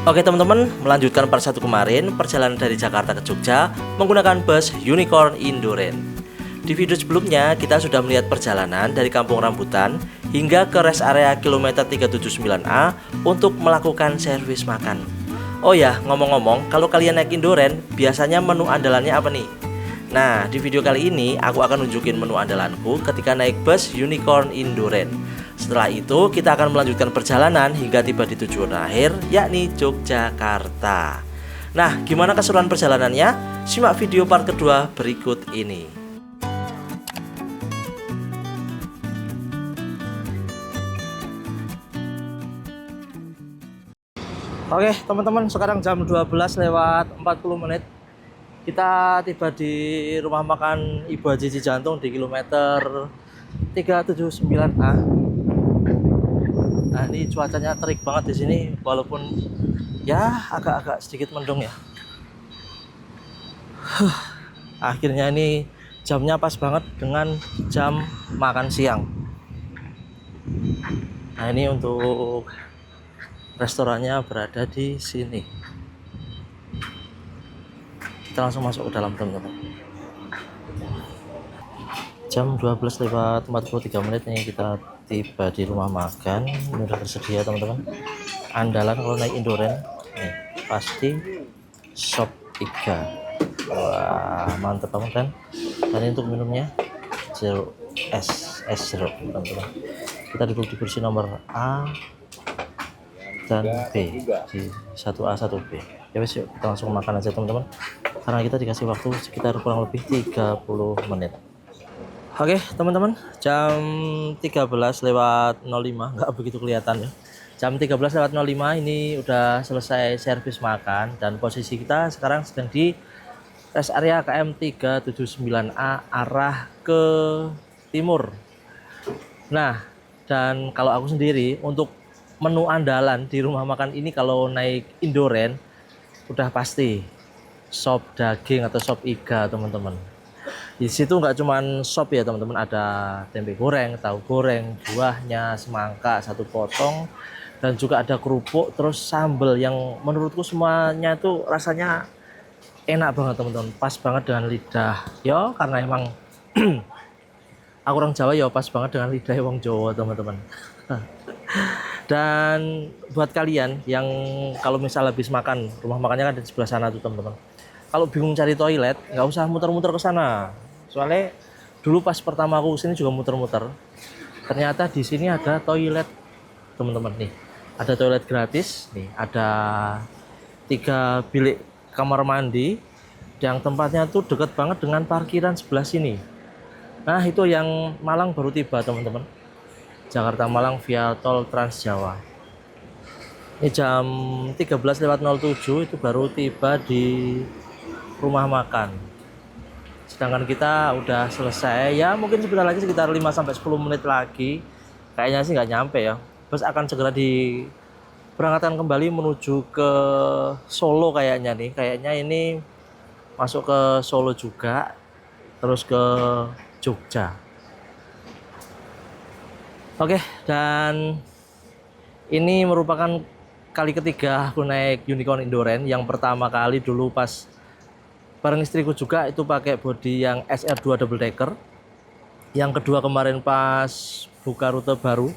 Oke teman-teman, melanjutkan part 1 kemarin, perjalanan dari Jakarta ke Jogja menggunakan bus Unicorn Indoren. Di video sebelumnya kita sudah melihat perjalanan dari Kampung Rambutan hingga ke rest area kilometer 379A untuk melakukan servis makan. Oh ya, ngomong-ngomong, kalau kalian naik Indoren, biasanya menu andalannya apa nih? Nah, di video kali ini aku akan nunjukin menu andalanku ketika naik bus Unicorn Indoren. Setelah itu kita akan melanjutkan perjalanan hingga tiba di tujuan akhir, yakni Yogyakarta. Nah, gimana keseruan perjalanannya? Simak video part kedua berikut ini. Oke teman-teman, sekarang jam 12:40. Kita tiba di rumah makan Ibu Haji Cijantung di kilometer 379A. Nah, ini cuacanya terik banget di sini, walaupun ya agak-agak sedikit mendung ya. Akhirnya ini jamnya pas banget dengan jam makan siang. Nah, ini untuk restorannya berada di sini. Kita langsung masuk ke dalam teman-teman. Jam 12:43 nih kita tiba di rumah makan. Ini udah tersedia teman-teman. Andalan kalau naik Indoren nih pasti sop iga. Wah, mantep banget kan. Dan ini untuk minumnya es jeruk teman-teman. Kita duduk di kursi nomor A dan B, di 1A 1B. Ya wes, yuk kita langsung makan aja teman-teman, karena kita dikasih waktu sekitar kurang lebih 30 menit. Oke teman-teman, jam 13:05, nggak begitu kelihatan ya. Jam 13:05 ini udah selesai servis makan, dan posisi kita sekarang sedang di rest area KM 379A arah ke timur. Nah, dan kalau aku sendiri untuk menu andalan di rumah makan ini kalau naik Indoren udah pasti sop daging atau sop iga teman-teman. Di situ nggak cuman sop ya teman-teman, ada tempe goreng, tahu goreng, buahnya, semangka satu potong, dan juga ada kerupuk, terus sambal yang menurutku semuanya itu rasanya enak banget teman-teman, pas banget dengan lidah. Yo, karena emang aku orang Jawa ya, pas banget dengan lidah wong Jawa teman-teman. Dan buat kalian yang kalau misal habis makan, rumah makannya kan di sebelah sana tuh teman-teman. Kalau bingung cari toilet, nggak usah muter-muter ke sana. Soalnya dulu pas pertama aku kesini juga muter-muter. Ternyata di sini ada toilet teman-teman nih. Ada toilet gratis nih, ada 3 bilik kamar mandi yang tempatnya tuh deket banget dengan parkiran sebelah sini. Nah, itu yang Malang baru tiba teman-teman. Jakarta Malang via tol Trans Jawa. Ini jam 13:07 itu baru tiba di rumah makan. Sedangkan kita udah selesai ya, mungkin sebentar lagi sekitar 5-10 menit lagi. Kayaknya sih nggak nyampe ya. Bus akan segera diberangkatkan kembali menuju ke Solo kayaknya nih. Kayaknya ini masuk ke Solo juga, terus ke Jogja. Oke, dan ini merupakan kali ketiga aku naik Unicorn Indoren. Yang pertama kali dulu pas bareng istriku juga, itu pakai bodi yang SR2 double decker. Yang kedua kemarin pas buka rute baru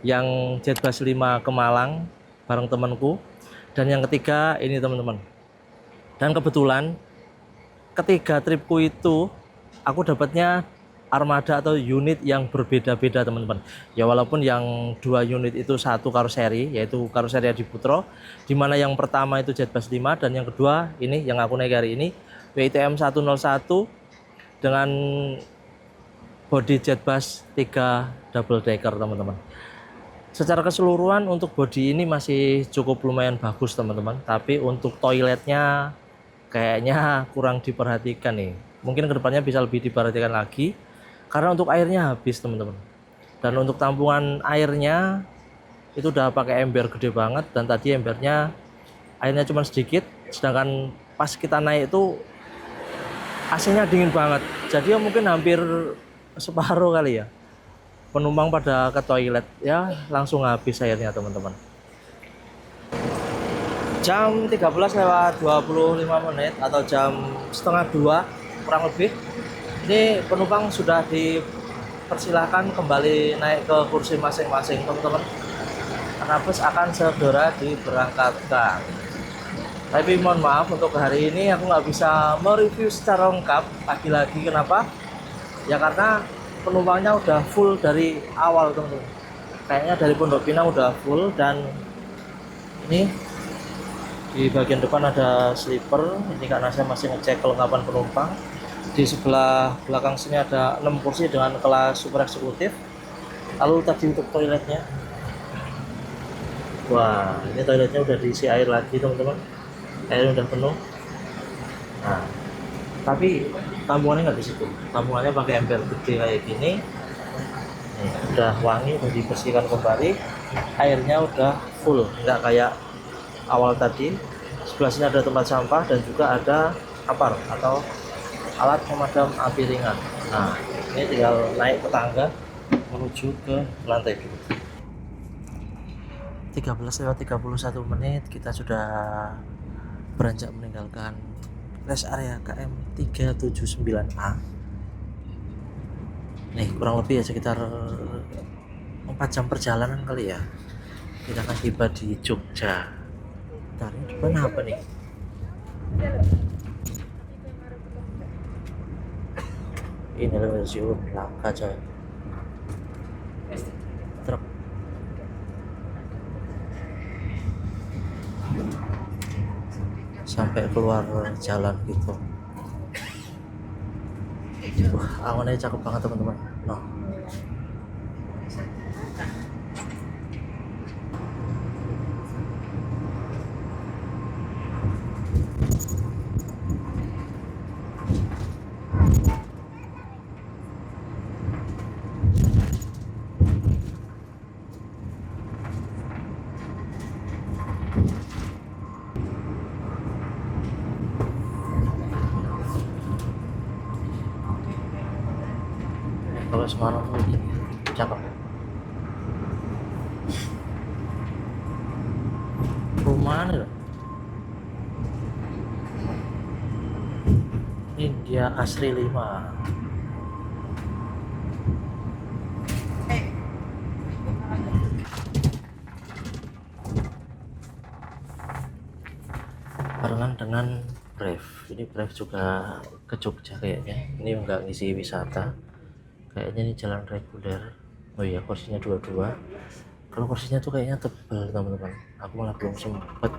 yang Jetbus 5 ke Malang bareng temanku. Dan yang ketiga ini teman-teman. Dan kebetulan ketiga tripku itu aku dapatnya armada atau unit yang berbeda-beda teman-teman. Ya walaupun yang 2 unit itu satu karoseri, yaitu karoseri Adi Putro, dimana yang pertama itu Jetbus 5 dan yang kedua ini yang aku naik hari ini WITM 101 dengan bodi Jetbus 3 double decker teman-teman. Secara keseluruhan untuk bodi ini masih cukup lumayan bagus teman-teman, tapi untuk toiletnya kayaknya kurang diperhatikan nih. Mungkin kedepannya bisa lebih diperhatikan lagi, karena untuk airnya habis teman-teman. Dan untuk tampungan airnya itu udah pakai ember gede banget, dan tadi embernya airnya cuma sedikit, sedangkan pas kita naik itu AC-nya dingin banget. Jadi ya mungkin hampir separuh kali ya penumpang pada ke toilet, ya langsung habis airnya teman-teman. Jam 13 lewat 25 menit atau jam setengah 2 kurang lebih. Ini penumpang sudah dipersilahkan kembali naik ke kursi masing-masing, teman-teman. Karena bus akan segera diberangkatkan. Tapi mohon maaf untuk hari ini aku nggak bisa mereview secara lengkap. Lagi-lagi kenapa? Ya karena penumpangnya udah full dari awal, teman-teman. Kayaknya dari Pondok Pinang udah full, dan ini di bagian depan ada sleeper. Ini karena saya masih ngecek kelengkapan penumpang. Di sebelah belakang sini ada 6 kursi dengan kelas super eksekutif. Lalu tadi untuk toiletnya, wah ini toiletnya udah diisi air lagi, teman-teman. Airnya udah penuh. Nah, tapi tampungannya nggak di situ. Tampungannya pakai ember gede kayak gini. Nih, udah wangi, udah dibersihkan kembali. Airnya udah full, nggak kayak awal tadi. Sebelah sini ada tempat sampah dan juga ada apar atau alat pemadam api ringan. Nah, ini tinggal naik ke tangga menuju ke lantai 2. 13 lewat 31 menit kita sudah beranjak meninggalkan rest area KM 379A. Nih, kurang lebih ya sekitar 4 jam perjalanan kali ya. Kita akan tiba di Jogja. Bentar, ini depan apa nih? Ini adalah stasiun Langka, coy. Truk. Sampai keluar jalan gitu. Wah, awannya cakep banget, teman-teman. Noh. Kalau Semarang tuh gini, cakep. Perumahan ya. India Asri 5. Barengan dengan Brave. Ini Brave juga ke Jogja kayaknya. Ini enggak ngisi wisata. Kayaknya ini jalan reguler. Oh iya, kursinya 22. Kalau kursinya tuh kayaknya tebal, teman-teman. Aku malah belum sempet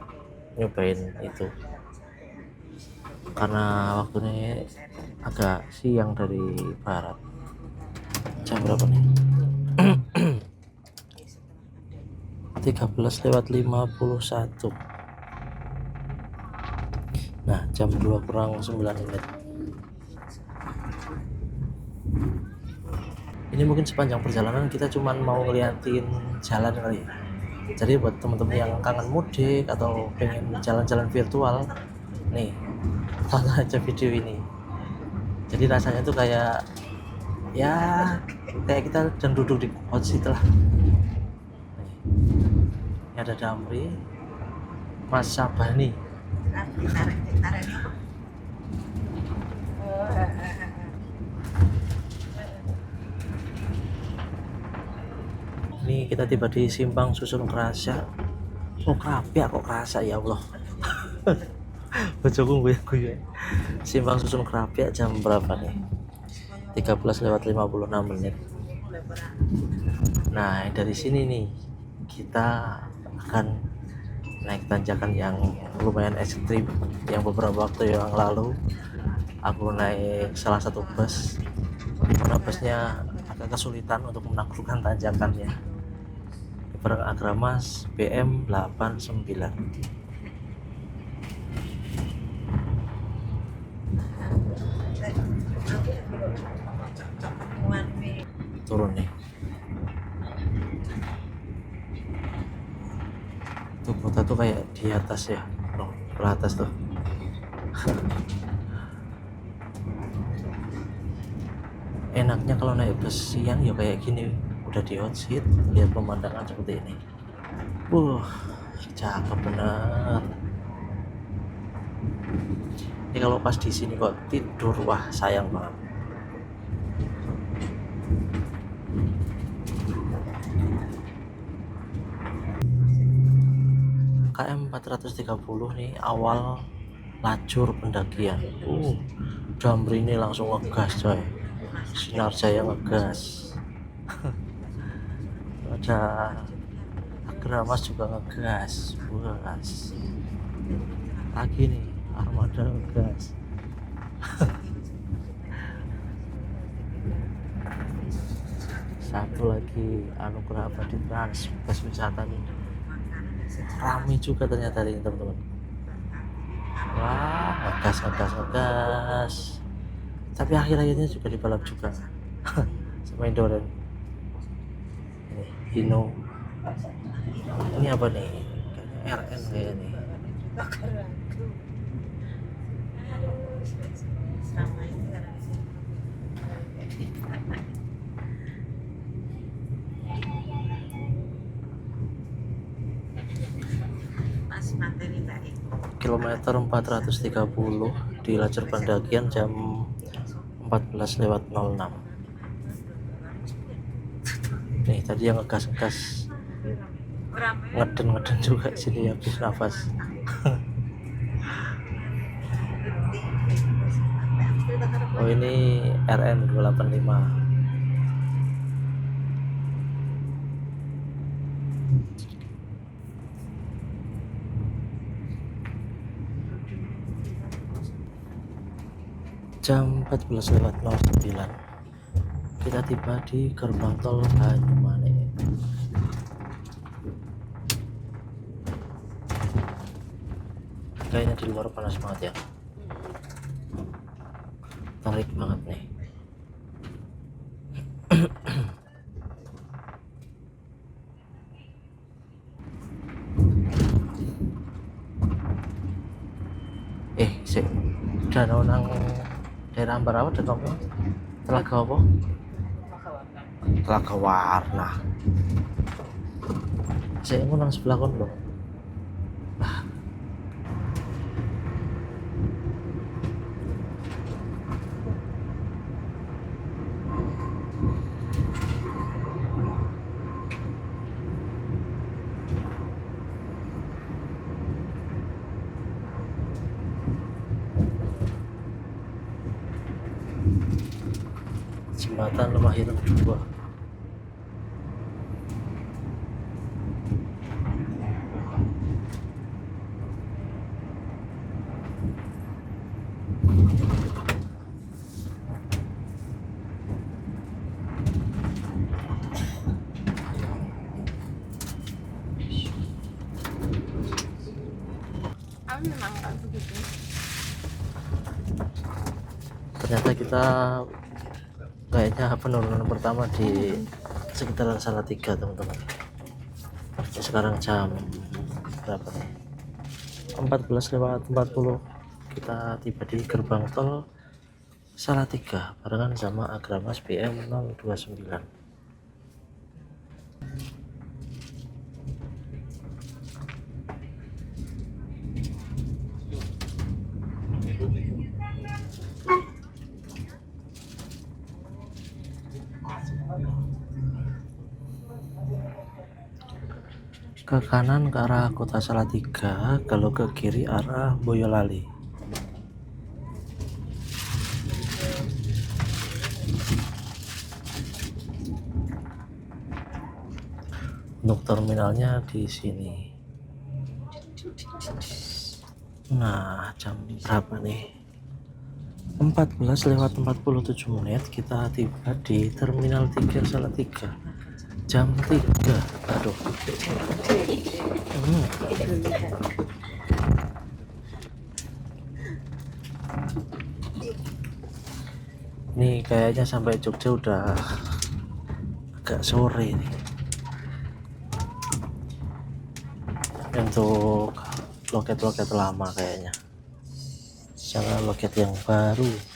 nyobain itu karena waktunya agak siang dari barat. Jam berapa nih? 13 lewat 51. Nah, jam 2 kurang 9 menit. Ini mungkin sepanjang perjalanan kita cuman mau ngeliatin jalan kali ya. Jadi buat teman-teman yang kangen mudik atau pengen jalan-jalan virtual, nih tonton aja video ini. Jadi rasanya tuh kayak ya kayak kita dan duduk di hot seat lah. Ini ada Damri, Mas Sabani. Ini kita tiba di Simpang Susun Kerasa. Oh, Krapyak kok Kerasa, ya Allah. Bojoku gue. Simpang Susun Krapyak jam berapa nih? 13 lewat 56 menit. Nah, dari sini nih kita akan naik tanjakan yang lumayan ekstrim. Yang beberapa waktu yang lalu aku naik salah satu bus, dimana busnya agak kesulitan untuk menaklukkan tanjakannya. Bareng Agramas BM 89. Turun nih. Tuh kota tuh kayak di atas ya. Loh, ke atas tuh. Enaknya kalau naik bus siang ya kayak gini, udah di hot seat, lihat pemandangan seperti ini. Cakep bener. Ini kalau pas di sini kok tidur, wah sayang banget. KM 430 nih awal lajur pendakian. Damri ini langsung ngegas coy. Sinar Jaya ngegas. Ada Agramas juga ngegas. Buas. Lagi nih Armada ngegas. Satu lagi Anugerah Abadi Trans, bus wisata nih. Rame juga ternyata ini teman-teman. Wah, ngegas. Tapi akhir-akhirnya juga dibalap juga sama Indoren. Ini Hino. Ini apa nih? Kayaknya RN kayak nih. 430 di lajur pendakian jam 14:06. Nih tadi yang ngegas ngeden juga sini habis nafas. Oh ini RN 285. Jam 14:09 kita tiba di gerbang tol Banyumanik. Kayaknya di luar panas banget ya, terik banget nih. Sih danau nang daerah Ambarawa dan apa? Telaga apa? Telaga Warna. Saya mau nang sebelah kon loh. Jembatan Lemah Ireng 2. Ternyata kita kayaknya penurunan pertama di sekitaran Salatiga teman-teman. Sekarang jam berapa nih? 14:40 kita tiba di gerbang tol Salatiga barengan sama Agramas BM 029. Ke kanan ke arah kota Salatiga, kalau ke kiri arah Boyolali. Untuk terminalnya di sini. Nah, jam berapa nih? 14:47 kita tiba di Terminal 3 Salatiga. Jam 3. Aduh. Ini kayaknya sampai Jogja udah agak sore nih. Untuk loket-loket lama kayaknya. Jangan loket yang baru.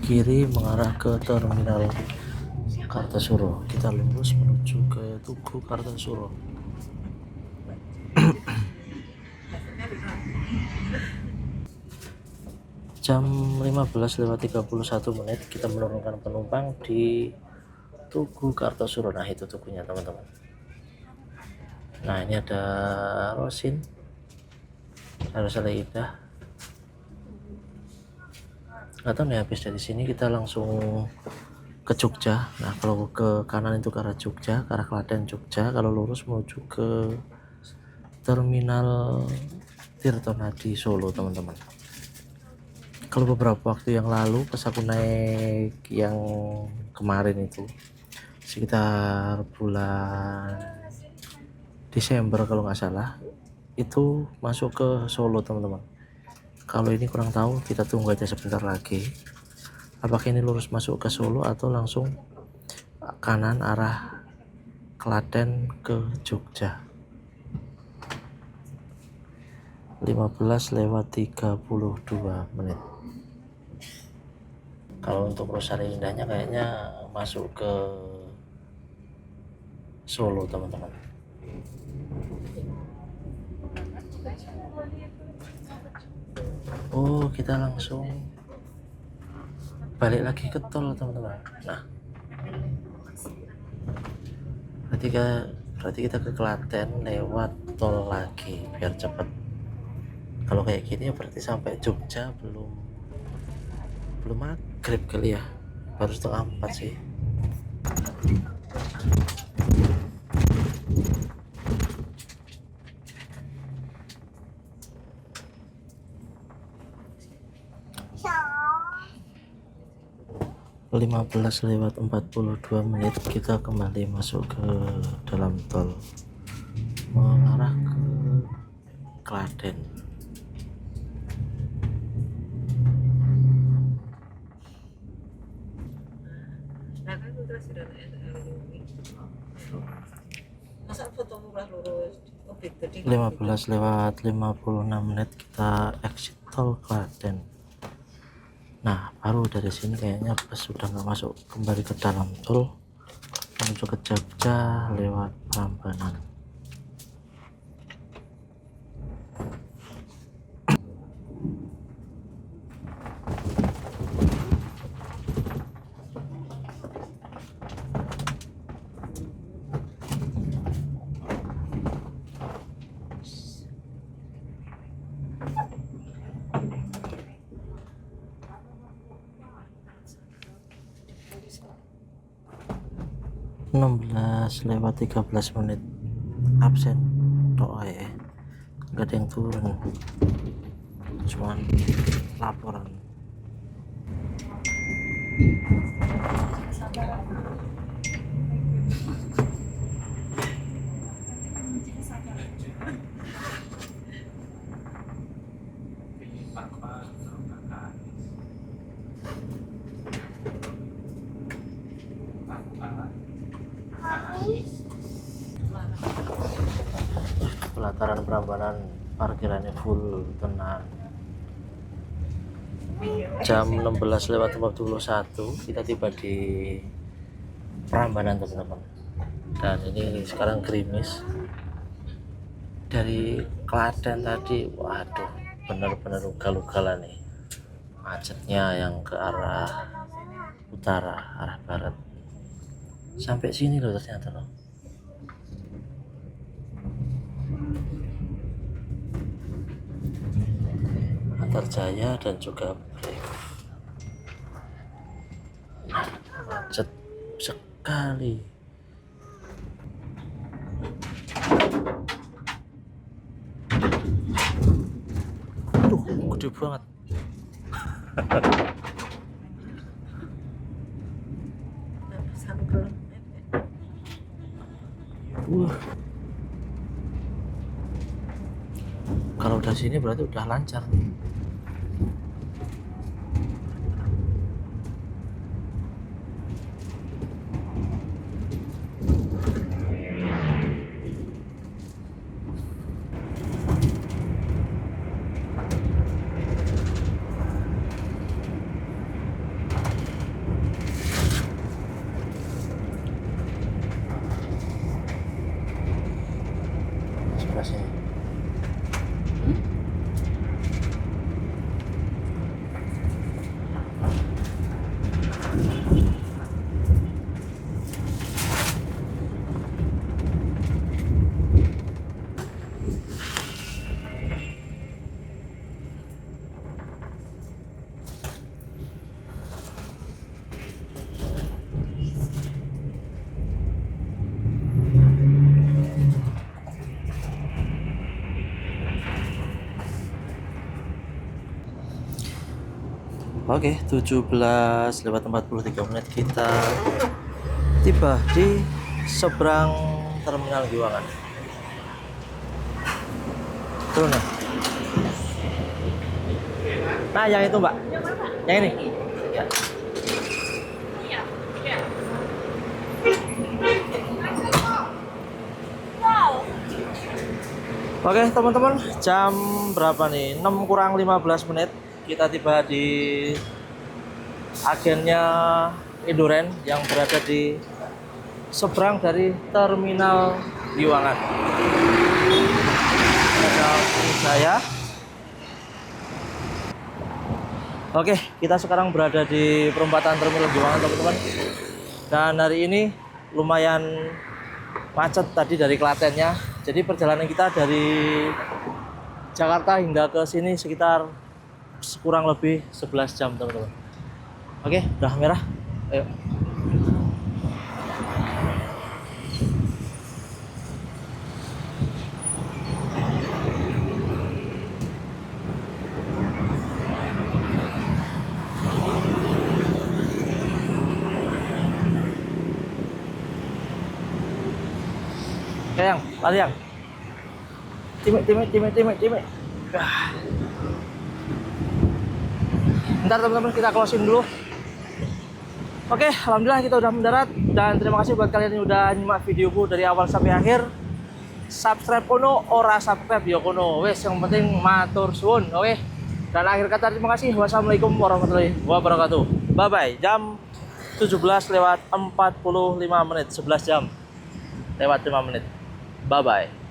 kiri mengarah ke terminal Kartasuro. Kita lurus menuju ke Tugu Kartasuro. Jam 15:31 kita menurunkan penumpang di Tugu Kartasuro. Nah, itu tugunya teman-teman. Nah, ini ada Rosin, harus indah. Atau nih, habis dari sini kita langsung ke Jogja. Nah, kalau ke kanan itu ke arah Jogja, ke arah Klaten Jogja. Kalau lurus menuju ke terminal Tirtonadi Solo teman-teman. Kalau beberapa waktu yang lalu pas aku naik yang kemarin itu sekitar bulan Desember kalau nggak salah, itu masuk ke Solo teman-teman. Kalau ini kurang tahu, kita tunggu aja sebentar lagi apakah ini lurus masuk ke Solo atau langsung kanan arah Klaten ke Jogja. 15:32. Kalau untuk Rosari Indahnya kayaknya masuk ke Solo teman-teman. Oh, kita langsung balik lagi ke tol teman-teman. Nah, berarti kita ke Klaten lewat tol lagi biar cepat. Kalau kayak gini berarti sampai Jogja belum maghrib kali ya, baru 3:30 sih. Lima 15:42 kita kembali masuk ke dalam tol mengarah ke Klaten. Lima 15:56 kita exit tol Klaten. Nah, baru dari sini kayaknya pas sudah nggak masuk kembali ke dalam tol menuju ke Jogja lewat Prambanan. Enam 16:13 absen doa ya, nggak ada yang turun, cuman laporan. Pelataran Prambanan parkirannya full, tenang. Jam 16:41 kita tiba di Prambanan teman-teman, dan ini sekarang gerimis. Dari Klaten tadi, waduh, bener-bener ugal-ugalan nih macetnya, yang ke arah utara, arah barat sampai sini loh ternyata loh. Antarjaya dan juga Brave. Macet sekali. Aduh, gede banget. Kalau udah sini berarti udah lancar nih. sebelah sini. Oke, 17:43 kita tiba di seberang Terminal Giwangan. Turun ya. Nah, yang itu Mbak. Yang ini. Ya. Oke teman-teman, jam berapa nih? 6:15 kita tiba di agennya Indoren yang berada di seberang dari Terminal Giwangan. Ada saya. Oke, kita sekarang berada di perempatan Terminal Giwangan teman-teman. Dan hari ini lumayan macet tadi dari Klatennya. Jadi perjalanan kita dari Jakarta hingga ke sini sekitar kurang lebih 11 jam teman-teman. Oke, udah merah. Ayo. Oke yang, lari yang. Timik. Bentar teman-teman, kita closing dulu. Oke, alhamdulillah kita udah mendarat. Dan terima kasih buat kalian yang udah nyimak videoku dari awal sampai akhir. Subscribe kono, ora subscribe ya kono. Wes, yang penting matur suwun, oke. Dan akhir kata terima kasih. Wassalamualaikum warahmatullahi wabarakatuh. Bye bye. Jam 17:45, 11 jam lewat 5 menit. Bye bye.